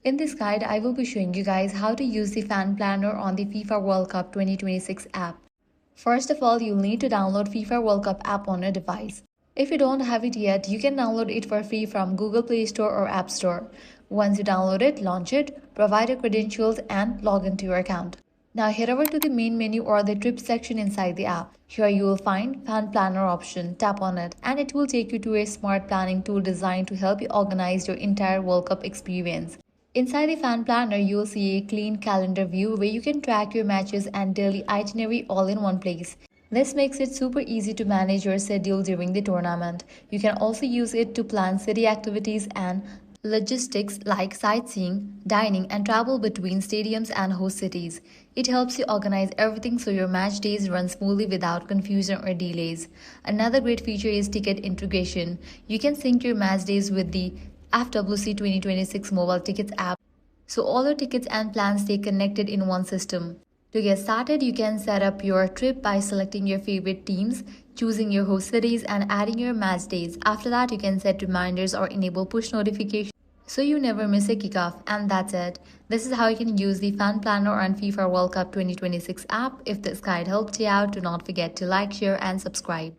In this guide, I will be showing you guys how to use the fan planner on the FIFA World Cup 2026 app. First of all, you'll need to download FIFA World Cup app on your device. If you don't have it yet, you can download it for free from Google Play Store or App Store. Once you download it, launch it, provide your credentials and log into your account. Now head over to the main menu or the trip section inside the app. Here you will find Fan Planner option. Tap on it and it will take you to a smart planning tool designed to help you organize your entire World Cup experience. Inside the Fan Planner, you will see a clean calendar view where you can track your matches and daily itinerary all in one place. This makes it super easy to manage your schedule during the tournament. You can also use it to plan city activities and logistics like sightseeing, dining, and travel between stadiums and host cities. It helps you organize everything so your match days run smoothly without confusion or delays. Another great feature is ticket integration. You can sync your match days with the FWC 2026 mobile tickets app, so all your tickets and plans stay connected in one system. To get started, you can set up your trip by selecting your favorite teams, choosing your host cities, and adding your match dates. After that, you can set reminders or enable push notifications so you never miss a kickoff. And that's it. This is how you can use the Fan Planner on FIFA World Cup 2026 app. If this guide helped you out, do not forget to like, share, and subscribe.